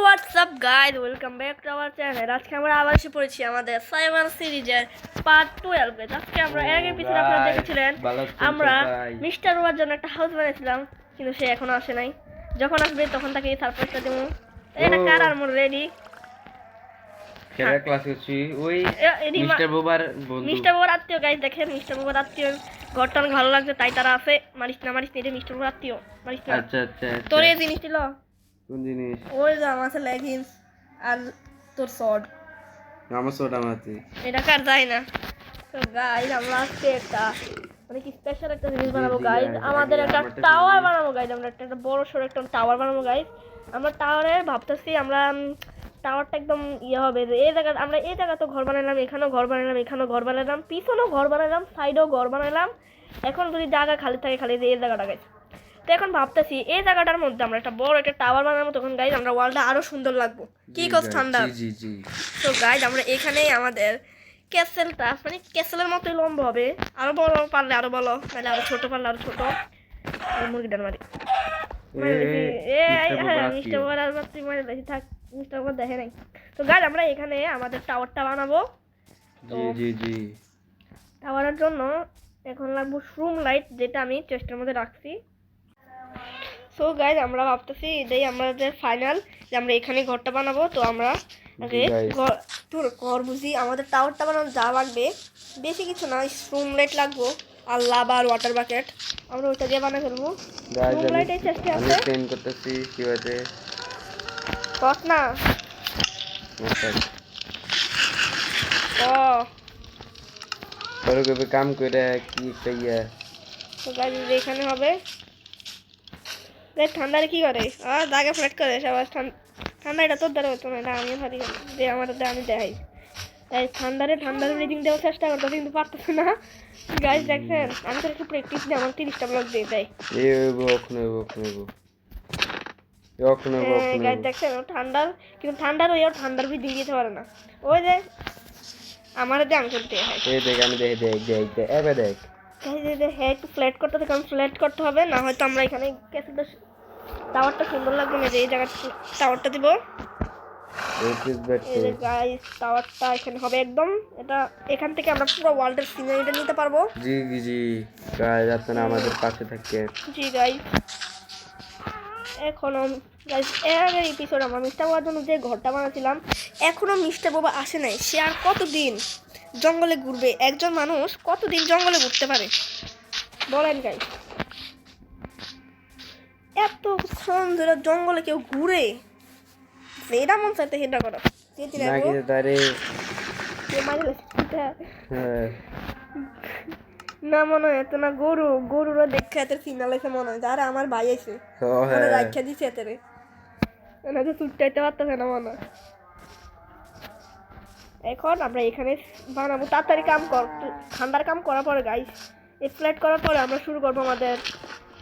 WhatsApp guys, welcome back to our channel. আজকে আমরা আবার এসে পড়েছি আমাদের সাইবার সিরিজের পার্ট 12 এ। আজকে আমরা এর আগে পিছনে আপনারা দেখেছিলেন আমরা মিস্টার রোবার জন্য একটা হাউস বানিয়েছিলাম, কিন্তু সে এখনো আসে নাই। যখন আসবে তখন তাকে এই সারপ্রাইজটা দেবো। এটা কার আর মোর রেডি খেলা ক্লাস হচ্ছে ওই মিস্টার বোবার বন্ধু, মিস্টার বোবার আত্মীয়। গাইজ দেখেন, মিস্টার বোবার আত্মীয় ঘরটা অনেক ভালো লাগছে, তাই তারা আছে। মারিস না এটা মিস্টার বোবার আত্মীয়, মারিস না। আচ্ছা আচ্ছা তোর এই জিনিস ছিল কোন জিনিস? ওই যে আমার আছে লেগিংস আর তোর শর্ট, আমার শর্ট আমাতে এটা কার যায় না। তো গাইজ আমরা আজকে একটা অনেক স্পেশাল একটা জিনিস বানাবো গাইজ। আমাদের একটা টাওয়ার বানাবো গাইজ। আমরা একটা বড় সড়ো একটা টাওয়ার বানাবো গাইজ। আমরা টাওয়ারে ভাবতেছি আমরা টাওয়ারটা একদম ইয়ে হবে। এই জায়গা আমরা এই জায়গা তো ঘর বানালাম, এখানেও ঘর বানালাম, এখানেও ঘর বানালাম, পিছনেও ঘর বানালাম, সাইডেও ঘর বানালাম। এখন যদি জায়গা খালি থাকে, খালি এই জায়গাটা গাইজ। তো এখন ভাবতেছি এই জায়গাটার মধ্যে আমরা একটা বড় একটা টাওয়ার বানাবো, তখন গাইজ আমরা ওয়ালটা আরো সুন্দর লাগবো। কি কস ঠান্ডা? তো গাইজ আমরা এখানেই আমাদের ক্যাসেলটা, মানে ক্যাসেলের মতোই লম্বা হবে। আরো বড় পারলে আরো বলো, তাহলে আরো ছোট পারলে আরো ছোট। মুরগিটার মারি মিস্টার বড় আর তুই মারি দেখি থাক, মিস্টার বড় দেখে নাই। তো গাইজ আমরা এখানে আমাদের টাওয়ারটা বানাবো। টাওয়ারের জন্য এখন লাগবো শ্রুম লাইট, যেটা আমি চেস্টের মধ্যে রাখছি। সো গাইজ আমরা ভাবতেছি এটাই আমাদের ফাইনাল, যে আমরা এখানে ঘরটা বানাবো। তো আমরা তোর ঘর বুঝি আমাদের টাওয়ারটা বানানো যা লাগবে বেশি কিছু না, শ্রুম লাইট লাগবো আর লাভা আর ওয়াটার বাকেট। আমরা ওইটা দিয়ে বানিয়ে ফেলবো। শ্রুম লাইট এই চেষ্টা আছে ট্রেন করতেছি কিভাবে কত না ও পরে কবে কাম করে কি একটা ইয়া। তো গাইজ এখানে হবে। ঠান্ডারে কি করে আর দাগে ফ্ল্যাট করে সবাই। ঠান্ডা এটা তোর দ্বারা হতো না, এটা আমি ভারি যে আমার আমি দেখাই। তাই ঠান্ডারে রিডিং দেওয়ার চেষ্টা করতে কিন্তু পারতেছে না। গাইজ দেখছেন আমি তো একটু প্র্যাকটিস দিই, আমার 30টা ব্লক দিয়ে দেয়। গাইজ দেখছেন ও ঠান্ডার, কিন্তু ঠান্ডার ওই ঠান্ডার রিডিং দিতে পারে না। ওই যে আমার দিয়ে আমি করতে হয়। আমি দেখ হ্যাঁ একটু ফ্ল্যাট করতে হবে, কারণ ফ্ল্যাট করতে হবে, না হয়তো আমরা এখানে ক্যাসেলটা টাওয়ারটা সুন্দর লাগবে না। যে এই জায়গায় টাওয়ারটা দিব, এই যে গাইস টাওয়ারটা এখানে হবে একদম। এটা এখান থেকে আমরা পুরো ওয়ার্ল্ডের সিনারিটা নিতে পারবো। জি গাইস আপনারা আমাদের পাশে থাকেন। জি গাইস এখনো গাইস এর আগের এপিসোড আমরা মিস্টার বাবার জন্য যে ঘরটা বানাচ্ছিলাম, এখনো মিস্টার বাবা আসে নাই। সে আর কতদিন জঙ্গলে ঘুরবে? একজন মানুষ কতদিন জঙ্গলে ঘুরতে পারে বলেন গাইস? এতক্ষণ ধরে জঙ্গলে কেউ ঘুরে? এটা মন চাইতে হেডা করো না মনে হয় এত না। গরুরা দেখে এত ফিনাল এসে মনে হয় যারা আমার ভাই আছে রাখা দিছে এতে তো ছুটতে পারতেছে না মনে হয়। এখন আমরা এখানে বানাবো, তাড়াতাড়ি কাম কর, ঠান্ডার কাম করার পরে গাইস ফ্ল্যাট করার পরে আমরা শুরু করবো আমাদের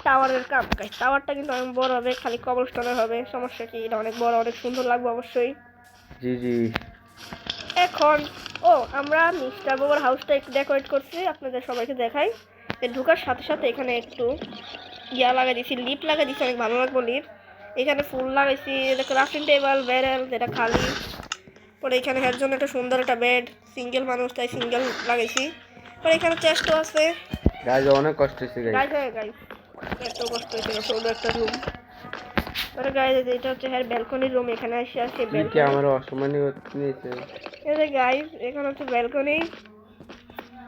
টাওয়ারের কাম। গাইস টাওয়ারটা কিন্তু অনেক বড় হবে, খালি কবলস্টোনের হবে, সমস্যা কি? এটা অনেক বড়, অনেক সুন্দর লাগবে অবশ্যই। জি এখন আমরা মিস্টার বাবার হাউসটা একটু ডেকোরেট করছি, আপনাদের সবাইকে দেখাই। ঢোকার সাথে সাথে এখানে একটু ইয়া লাগাই দিয়েছি, লিপ লাগাই দিয়েছি, অনেক ভালো লাগবে লিপ। এখানে ফুল লাগাইছি, ক্রাফটিং টেবিল, ব্যারেল যেটা খালি। পরে এখানে এর জন্য একটা সুন্দর একটা বেড, সিঙ্গেল মানুষ তাই সিঙ্গেল লাগাইছি। পরে এখানে চেস্টও আছে। গাইস অনেক কষ্ট হচ্ছে গাইস এত কষ্ট হচ্ছে না, ছোট একটা রুম। পরে গাইস এটা হচ্ছে হ্যাঁ ব্যালকনির রুম। এখানে আসে ব্যালকনি আমার অসম্মানী হচ্ছে। এই যে গাইস এখানে হচ্ছে ব্যালকনি।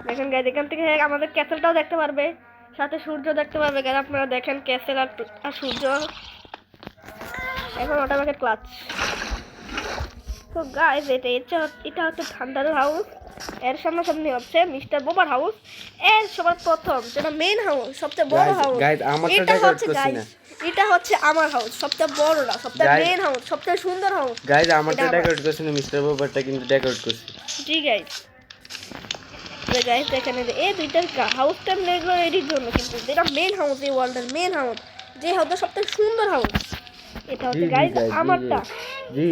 দেখেন গাইস এখান থেকে আমাদের ক্যাসেলটাও দেখতে পারবে, সাথে সূর্য দেখতে পারবে। গাইস আপনারা দেখেন ক্যাসেল আর সূর্য। এখন ওটা আমাকে ক্লাচ। তো গাইস এটা হচ্ছে ঠান্ডার হাউস। এর সামনে হচ্ছে মিস্টার বোবার হাউস। এর সবার প্রথম যেটা মেইন হাউস, সবচেয়ে বড় হাউস। এটা হচ্ছে গাইস, এটা হচ্ছে আমার হাউস, সবচেয়ে বড় না, সবচেয়ে মেইন হাউস, সবচেয়ে সুন্দর হাউস। গাইস আমারটা ডেকোরেট করছেন মিস্টার বোবারটা কিন্তু ডেকোরেট করছে। জি গাইস গাইস দেখেন এই দুইটার হাউসটা এডির জন্য, কিন্তু এটা মেইন হাউস, এই ওয়ার্ল্ডের মেইন হাউস, যে হাউসটা সবচেয়ে সুন্দর হাউস। এটা হচ্ছে গাইস আমারটা। জি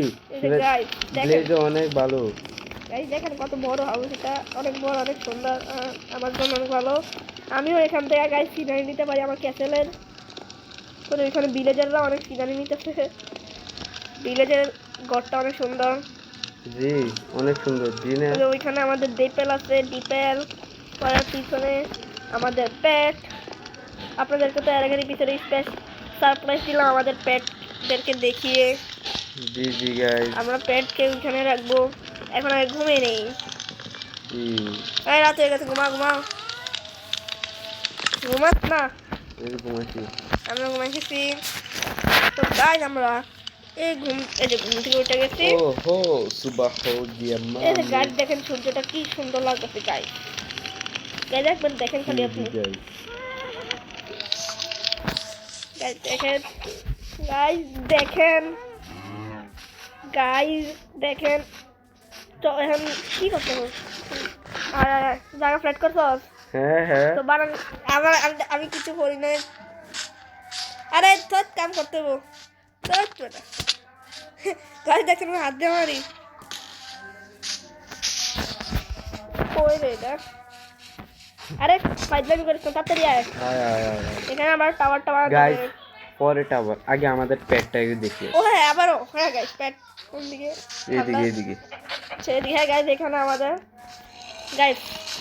গাইস দেখেন অনেক ভালো। গাইস দেখেন কত বড় হাউস, এটা অনেক বড়, অনেক সুন্দর, আমার জন্য অনেক ভালো। আমিও এখান থেকে গাইস সিনারি নিতে পারি আমার ক্যাসেলের। তো এখানে ভিলেজাররা অনেক সিনারি নিতেছে। ভিলেজের ঘরটা অনেক সুন্দর। জি অনেক সুন্দর জি না ওই যে ওইখানে আমাদের ডিপেল আছে, ডিপেল করার পিছনে আমাদের পেট। আপনাদেরকে তো এর আগে পিছনে সারপ্রাইজ দিলাম আমাদের পেটদেরকে দেখিয়ে। জি জি গাইস আমরা পেটকে ওইখানে রাখবো। এখন আর ঘুমিয়ে নেই, জি এই রাত হয়ে গেছে, ঘুমাও ঘুমাও। ঘুমাস না? এরকম আছি আমরা ঘুমাইছি। তো গাইস আমরা এই যে ঘুম থেকে উঠে গেছি। ও হো সুবাহ দিয়া এই যে মামি গাইস দেখেন সূর্যটা কি সুন্দর লাগতেছে গাইস। গাইস একবার দেখেন খালি আপনি। গাইস দেখেন, গাইস দেখেন, গাইস দেখেন। তো এখন কি করতে হবে? আর জায়গা ফ্ল্যাট করছস? হ্যাঁ হ্যাঁ তো বানান আমি কিছু করি না। আরে তোর কাম করতে হবো। তোর গাইস দেখেন আমি হাত দিয়ে মারি। কই রে এটা? আরে ফাইজলামি করিস না, তাড়াতাড়ি আয়। আয় আয় আয় এখানে আমার টাওয়ারটা বানাতে গাইস হবে। পরে টাওয়ার আগে আমাদের পেটটা একটু দেখি ও হ্যাঁ আবারও হ্যাঁ গাইস প্যাট কোন দিকে? এইদিকে এইদিকে সেদিকে হ্যাঁ গাইস এখানে আমাদের গাইস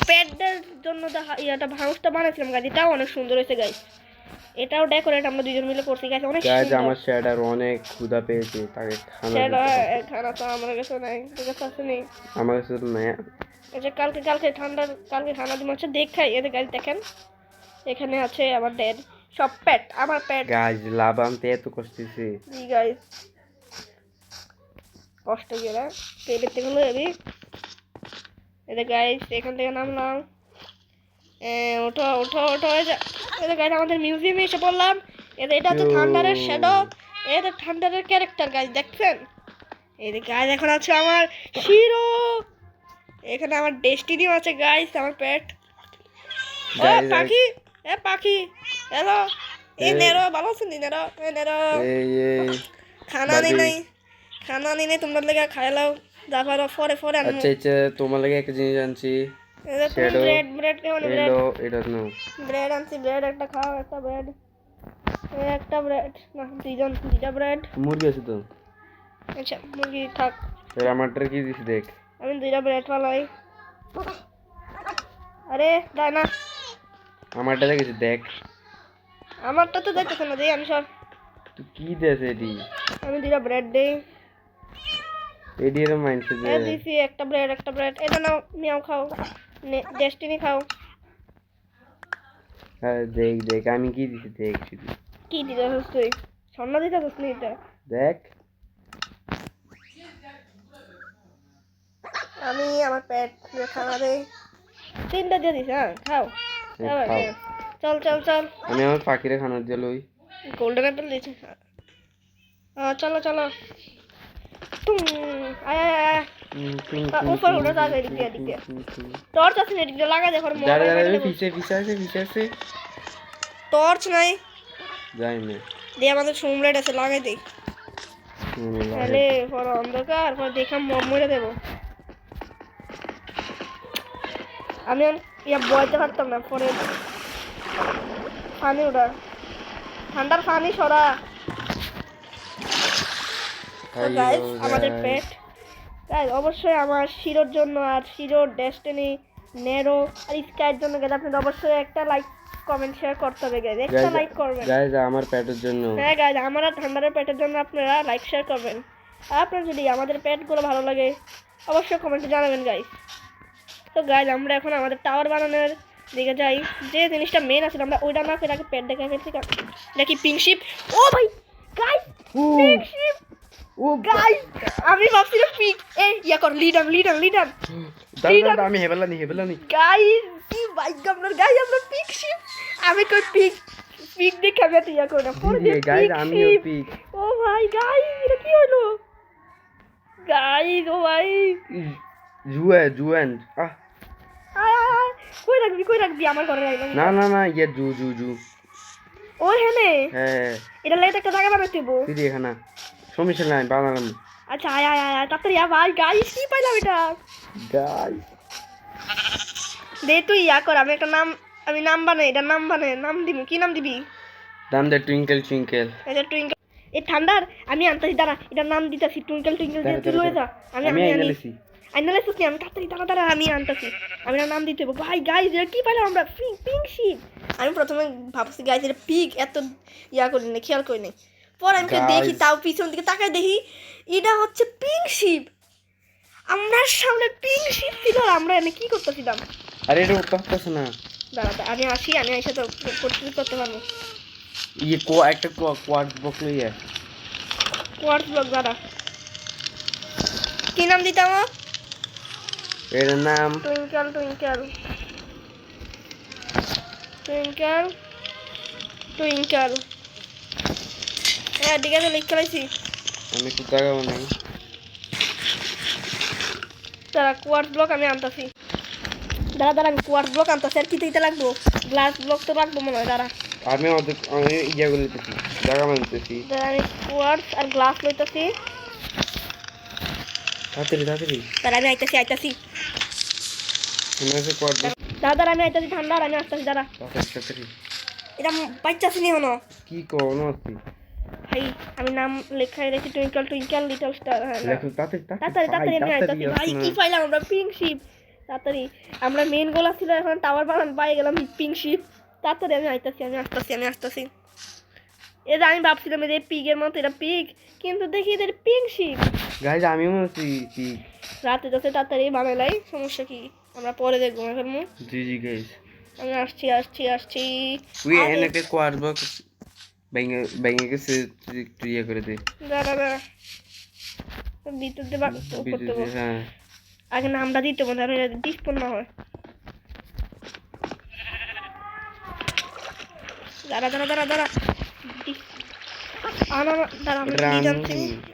প্যাটদের জন্য ইয়াটা ভাউসটা বানাইছিলাম গাইস, এটাও অনেক সুন্দর হয়েছে গাইস। এটাও ডেকোরেট আমরা দুজন মিলে করছি গাইস, অনেক গাইস সুন্দর। আমার শ্যাডার অনেক ক্ষুধা পেয়েছে তাকে খানা সেটা দিতে হবে। খানা তো আমার কাছে নাই, তোর কাছে আছে নেই? আমার কাছে তো নাই এই যে কালকে কালকে খানা দিন হচ্ছে দেখাই। এদের গাইস দেখেন এখানে আছে আমাদের সব প্যাট, আমার প্যাট। গাইস লাভ আনতে এত কষ্টছে জি গাইস কষ্ট গেলে পেটের থেকে যাবি। এদের গাইস এখান থেকে নামলাম। ওঠো ওঠো ওঠো। এদের গাইস আমাদের মিউজিয়ামে এসে পড়লাম। এটা হচ্ছে থান্ডারের শ্যাডো, এটা থান্ডারের ক্যারেক্টার গাইস দেখছেন। এদের গাইস এখন আছে আমার শিরো, এখানে আমার ডেস্টিনিও আছে গাইস, আমার পেট। ও গাইস পাখি, এ পাখি হ্যালো, এ নেরো ভালো আছেন নেরো, এ নেরো এই খানা নেই নাই, খানা নেই নাই তোমরা লেগে খাইলাও যা পারো পরে পরে আনবো। আচ্ছা আচ্ছা তোমার লাগে একটা জিনিস আনছি শ্যাডো ব্রেড কেমন ব্রেড? এলো এটা নো ব্রেড আনছি, ব্রেড একটা খাও, একটা ব্রেড, একটা ব্রেড না দুইটা ব্রেড। মুরগি আছে তো আচ্ছা মুরগি থাক, এর আমারটা কি দিছি দেখ আমি দুইটা ব্রেড পালাই। আরে দাই না, আমারটা দেখেছি দেখ আমারটা তো দেখতেছ না, দেই আমি সব। তুই কি দেস এডি আমি দুইটা ব্রেড দেই। এডি এর মাইন্ডসে যে দিছি একটা ব্রেড এটা নাও, মিয়াও খাও, ডেস্টিনি খাও। হ্যাঁ দেখ দেখ আমি কি দিছি দেখ শুধু কি দিতেছিস তুই? স্বর্ণ দিতেছিস নি এটা? দেখ আমি আমার পেট খানা দেই, তিনটা দিয়ে দিস। হ্যাঁ খাও। খাও। চল চল চল, আমি আমার পাখিরে খানা দিয়ে লই গোল্ডেন অ্যাপেল দিয়েছে। চলো চলো, তুম আয় আয় আয়। উপর উঠে যাও, এদিক দিয়ে টর্চ আছে না, এদিক দিয়ে লাগা দেখো। দাঁড়া দাঁড়া পিছে পিছে আছে টর্চ নাই, যাই না দিয়ে আমাদের সুমলেট আছে, লাগাই দেই। তাহলে পরে অন্ধকার পর দেখলাম মরে দেবো। আমি ইয়া বইতে পারতাম না, পরে পানি ওটা ঠান্ডার পানি সরা। গাইস আমাদের পেট গাইস অবশ্যই আমার শিরোর জন্য আর শিরোর ডেস্টিনি নেরো আর স্কাইয়ের জন্য গাইস আপনাদের অবশ্যই একটা লাইক কমেন্ট শেয়ার করতে হবে গাইস, একটা লাইক করবেন গাইস আমার পেটের জন্য। হ্যাঁ গাইস আমার আর ঠান্ডার পেটের জন্য আপনারা লাইক শেয়ার করবেন। আর আপনার যদি আমাদের পেটগুলো ভালো লাগে অবশ্যই কমেন্টে জানাবেন গাইস। তো গাইস আমরা এখন আমাদের টাওয়ার বানানোর দিকে যাই। যে জিনিসটা মেন আছে আমরা ওইটা না করে আগে পেট দেখে ফেলছি। দেখি পিঙ্ক শিপ। ও ভাই গাইস পিঙ্ক শিপ, ও গাইস আমি ভাবছিলাম পিঙ্ক। এই ইয়া কর লিডার দাঁড়া আমি হেবেলানি গাইস কি ভাই আপনার গাইস আমরা পিঙ্ক শিপ। আমি কই পিঙ্ক দেখে আমি তো ইয়া করি না পরে গাইস আমিও পিক। ও ভাই গাইস এটা কি হলো গাইস? ও ভাই জুয়েন আহ আয় কই রাখবি আমার ঘরে রাখবি না না না ইয়ে জু ওই হেনে। হ্যাঁ এটা লাগে একটা জায়গা বানাতে দেবো। তুই এখানে সমস্যা নাই বানালাম। আচ্ছা আয় আয় আয় তাড়াতাড়ি আয় ভাই। গাইস কি পাইলাম এটা গাইস দে তুই ইয়া কর, আমি নাম বানাই, এটা নাম বানাই, নাম দিবি কি নাম দিবি? দাম দে টুইঙ্কেল এটা টুইঙ্কেল। এই ঠান্ডার আমি আনতাছি দাঁড়া, এটার নাম দিতেছি টুইঙ্কেল টুইঙ্কেল দিয়ে তুই হয়ে যা। আমি আইনালেছি আইনালেছি কি আমি তাড়াতাড়ি দাঁড়া আমি আনতাছি। আমি এটার নাম দিতে হবে। ভাই গাইজ এটা কি পাইলাম আমরা, পিঙ্ক শিপ। আমি প্রথমে ভাবছি গাইজ এটা পিক, এত ইয়া করি না, খেয়াল করি নাই। পরে আমি দেখি, তাও পিছন দিকে তাকাই দেখি এটা হচ্ছে পিঙ্ক শিপ। আমরা সামনে পিঙ্ক শিপ ছিল, আমরা এনে কি করতেছিলাম? আরে এটা উঠতেছে না। দাঁড়া আমি আসি, আমি এসে তো করতে পারবো। ইয়ে একটা কোয়াড বক্স লইয়া কোয়ার্টজ ব্লক। দাঁড়া কি নাম দিতাম? এর নাম টুইঙ্কেল টুইঙ্কেল টুইঙ্কেল টুইঙ্কেল। হ্যাঁ ঠিক আছে, লিখ খেলাইছি। আমি একটু দেখাবো না। দাঁড়া কোয়ার্টজ ব্লক আমি আনতাছি। দাঁড়া আমি কোয়ার্টজ ব্লক আনতাছি। আর কি দিতে লাগবো? গ্লাস ব্লক তো লাগবো মনে হয়। দাঁড়া আমি ইয়া করে নিতেছি, জায়গা বানাইতেছি। দাঁড়া আমি কোয়ার্টজ আর গ্লাস লইতেছি। তাড়াতাড়ি তাড়াতাড়ি। দাঁড়া আমি আইতাছি। কোয়াড দাঁড়া আমি আইতাছি, ঠান্ডা আর আমি আসতেছি। দাঁড়া তাড়াতাড়ি। এটা বাচ্চাছি নি হনো কি কোন আছে ভাই, আমি নাম লেখাই রেখেছি টুইঙ্কেল টুইঙ্কেল লিটল স্টার। হ্যাঁ দেখো তাড়াতাড়ি তাড়াতাড়ি আমি আইতাছি। ভাই কি পাইলাম আমরা? Pink ship. তাড়াতাড়ি আমরা মেন গোল ছিল, এখন টাওয়ার বানান পাই গেলাম পিঙ্ক শিপ। তাড়াতাড়ি আমি আসতেছি। এই যে আমি ভাবছিলাম যে পিগের মতো এটা পিগ, কিন্তু দেখি এদের পিঙ্ক শিপ। গাইজ আমিও আছি কি রাতে যাতে তাড়াতাড়ি বানাইলাই, সমস্যা কি আমরা পরে দেখবো। এখন জি গাইজ আমি আসছি। উই এনেকে কোয়াড বক্স বাইঙ্গে গেছে, একটু ইয়ে করে দে। দাঁড়া ভিতর দিয়ে করতে হবে। হ্যাঁ আগে নামটা দিতে হবে, আর ডিসপোন না হয়। দাঁড়া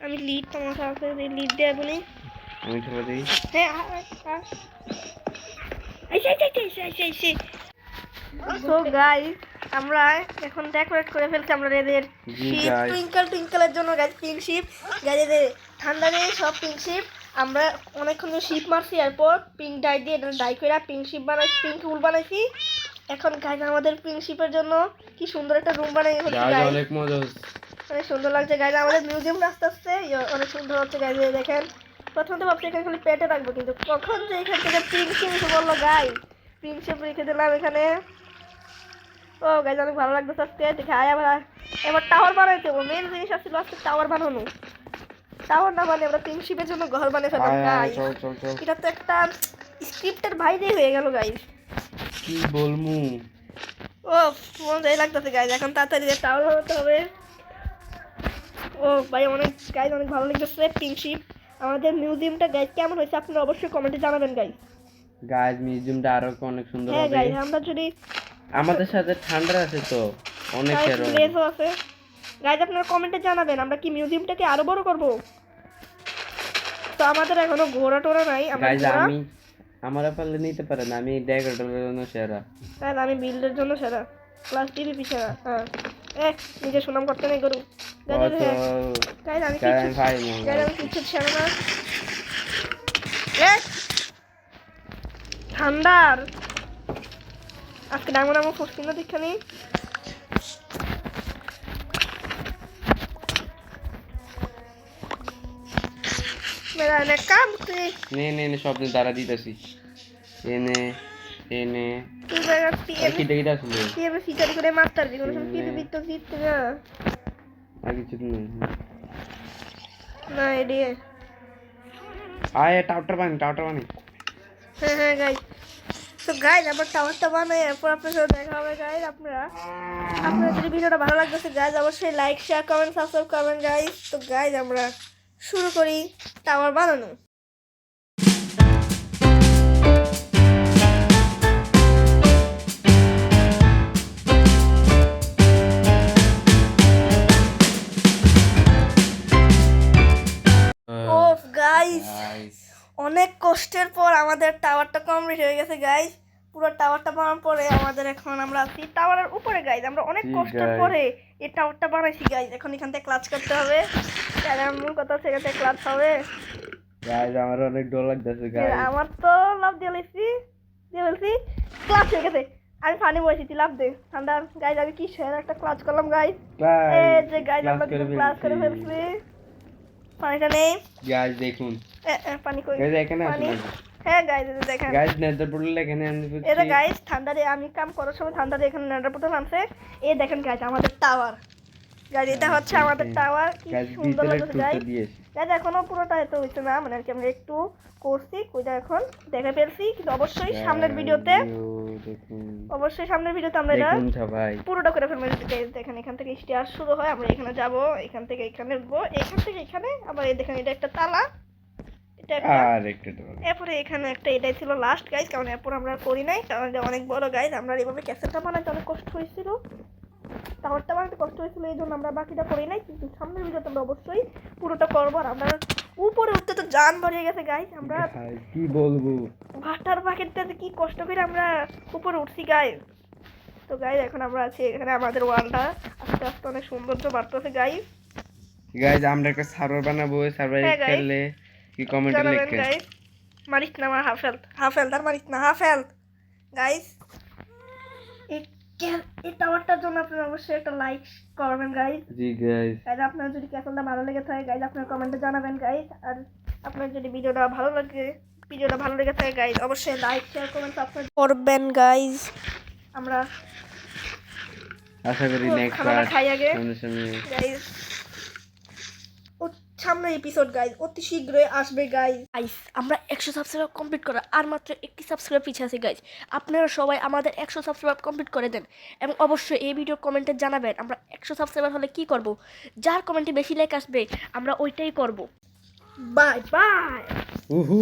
আমি লিড তোমার সাথে লিড দিয়ে বলি। আমি ঠেলা দিই। হ্যাঁ সো গাইস আমরা এখন ডেকোরেট করে ফেলছি আমরা এদের শিপ টুইঙ্কেলের জন্য গাইস। পিঙ্ক শিপ গাইস, এদের ঠান্ডা নেই সব পিঙ্ক শিপ। আমরা অনেকক্ষণ শিপ মারছি, এরপর পিঙ্ক ডাই দিয়ে এটা ডাই করে পিঙ্ক শিপ বানাইছি, পিঙ্ক উল বানাইছি। এখন গাইস আমাদের পিঙ্ক শিপের জন্য কি সুন্দর একটা রুম বানাই হচ্ছে গাইস। অনেক মজা হচ্ছে, অনেক সুন্দর লাগছে গাইস। আমাদের মিউজিয়ামটা আস্তে আস্তে অনেক সুন্দর হচ্ছে গাইস। দেখেন প্রথমে তো ভাবছি এখানে খালি পেটে রাখবো, কিন্তু কখন যে এখান থেকে পিঙ্ক শিপ বললো গাইস, পিঙ্ক শিপ রেখে দিলাম এখানে। ও গাইস অনেক ভালো লাগতেছে আজকে দেখে। এবার টাওয়ার বানাইতে হবে। মেন জিনিস আসছিল আজকে টাওয়ার বানানো। টাওয়ার না বানিয়ে আমরা পিঙ্ক শিপের জন্য ঘর বানিয়ে ফেললাম গাইস। এটা তো একটা স্ক্রিপ্টের বাইরেই হয়ে গেল গাইস, কি বলমু। ও মজাই লাগতেছে গাইস। এখন তাড়াতাড়ি টাওয়ার বানাতে হবে। ও ভাই অনেক ভালো লাগতেছে পিঙ্ক শিপ। আমাদের মিউজিয়ামটা গাইস কেমন হয়েছে আপনারা অবশ্যই কমেন্টে জানাবেন গাইস। মিউজিয়ামটা আরো অনেক সুন্দর হ্যাঁ হবে। গাইস আমরা যদি আমাদের সাথে ঠান্ডা আছে তো অনেক লেজও আছে গাইস, আপনারা কমেন্টে জানাবেন আমরা কি মিউজিয়ামটাকে আরো বড় করব। তো আমাদের এখনো ঘোড়া টোরা নাই। আমি আমার পারলে নিতে পারেন, আমি ডেকোরেটরের জন্য সেরা। হ্যাঁ আমি বিল্ডের জন্য সেরা, ক্লাস টিভি সেরা। হ্যাঁ নিজে সুনাম করতে নেই গরু গাইস। আমি কিছু সেরা না। ঠান্ডার আজকে ডাঙর ফুসকি না দেখখানি। মেরা এনে কাম কি নে সব দ্বারা দিতেছি। এনে তুই জায়গা কি দেখি আসলে কি আমি ফিচারি করে মাস্টার দি কোনো টিভি তো জিততে না। আর কিছু নেই না এডিয়ে আয় টাওয়ার বানি। হ্যাঁ গাইস। তো গাইস আবার টাওয়ারটা বানাই, এরপর আপনার সাথে দেখা হবে গাইস। আপনারা যদি ভিডিওটা ভালো লাগতেছে গাইস অবশ্যই লাইক শেয়ার কমেন্ট সাবস্ক্রাইব করবেন গাইস। তো গাইস আমরা শুরু করি টাওয়ার বানানো। অনেক কষ্টের পর আমাদের টাওয়ারটা কমপ্লিট হয়ে গেছে গাইস। পুরো টাওয়ারটা বানানোর পরে আমাদের এখন আমরা আছি টাওয়ারের উপরে গাইস। আমরা অনেক কষ্টের পরে এই টাওয়ারটা বানাইছি গাইস। এখন এখান থেকে ক্লাচ করতে হবে, মূল কথা হচ্ছে এখান থেকে ক্লাচ হবে গাইস। আমার অনেক ডর লাগতেছে গাইস। আমার তো লাভ দিয়ে বলছি ক্লাচ হয়ে গেছে। আমি পানি বসেছি লাভ দে ঠান্ডা গাইজ আমি কি সেরা একটা ক্লাস করলাম গাইজ Guys, এই যে গাইজ class আমরা করে ক্লাস করে ফেলছি। ফেলছি পানিটা নেই গাইজ দেখুন পানি কই গাইজ এখানে পানি আসুন হ্যাঁ গাইজ দেখেন গাইজ নেদার পোর্টাল এখানে আনতে এই যে বলছি গাইজ ঠান্ডা দিয়ে আমি কাম করার সময় ঠান্ডা দিয়ে এখানে নেটার পোর্টাল আনছে এই দেখেন গাইজ আমাদের টাওয়ার গাইজ এটা হচ্ছে আমাদের টাওয়ার কি গাইজ সুন্দর ভিতরে লাগছে টুকটা গাইজ দিয়েছি গাইজ এখনো পুরোটা এত হইছে না মানে আর কি আমরা একটু করছি কইটা এখন দেখে ফেলছি কিন্তু অবশ্যই সামনের ভিডিওতে দেখুন অবশ্যই সামনের ভিডিওতে আমরা এটা দেখুন সবাই পুরোটা করে ফেলবো গাইজ দেখেন এখান থেকে স্টেয়ার শুরু হয় আমরা এখানে যাব এখান থেকে এখানে উঠবো এখান থেকে এখানে আবার এই দেখেন এটা একটা তালা এটা একটা আর একটু এরপরে এখানে একটা এটাই ছিল লাস্ট গাইজ কারণ এরপর আমরা আর করি নাই কারণ এটা অনেক বড় গাইজ আমরা এইভাবে ক্যাসেটটা বানাইতে অনেক কষ্ট হয়েছিল টাওয়ারটা বানাতে কষ্ট হয়েছিল এই জন্য আমরা বাকিটা করি নাই কিন্তু সামনের ভিডিওতে আমরা অবশ্যই পুরোটা করবো আর আমরা উপরে উঠতে তো জান ভরিয়ে গেছে গাইজ আমরা কি বলবো ওয়াটার বাকেটটাতে কি কষ্ট করে আমরা উপরে উঠছি গাইজ তো গাইজ এখন আমরা আছি এখানে আমাদের ওয়ালটা আস্তে আস্তে অনেক সৌন্দর্য বাড়তেছে গাইজ গাইজ আমরা একটা সার্ভার বানাবো সার্ভারে হ্যাঁ, guys. খেললে কি কমেন্টে জানাবেন লিখে গাইজ মারিস না আমার হাফ হেলথ আর মারিস না হাফ হেলথ গাইজ এই টাওয়ারটার জন্য আপনারা অবশ্যই একটা লাইক করবেন গাইজ জি গাইজ গাইজ আপনার যদি ক্যাসেলটা ভালো লেগে থাকে গাইজ আপনার কমেন্টে জানাবেন গাইজ আর আপনার যদি ভিডিওটা ভালো লেগে থাকে গাইজ অবশ্যই লাইক শেয়ার কমেন্ট সাবস্ক্রাইব করবেন গাইজ আমরা আশা করি নেক্সট খানাটা বার খাই আগে আমাদের সামনে গাইজ সামনে এপিসোড গাইজ অতি শীঘ্রই আসবে গাইজ আমরা 100 সাবস্ক্রাইব কমপ্লিট করা আর মাত্র একটি সাবস্ক্রাইব পিছিয়ে আছে গাইজ আপনারা সবাই আমাদের 100 সাবস্ক্রাইব কমপ্লিট করে দেন এবং অবশ্যই এই ভিডিও কমেন্টে জানাবেন আমরা 100 সাবস্ক্রাইবার হলে কি করব যার কমেন্টে বেশি লাইক আসবে আমরা ওইটাই করব বাই বাই উহু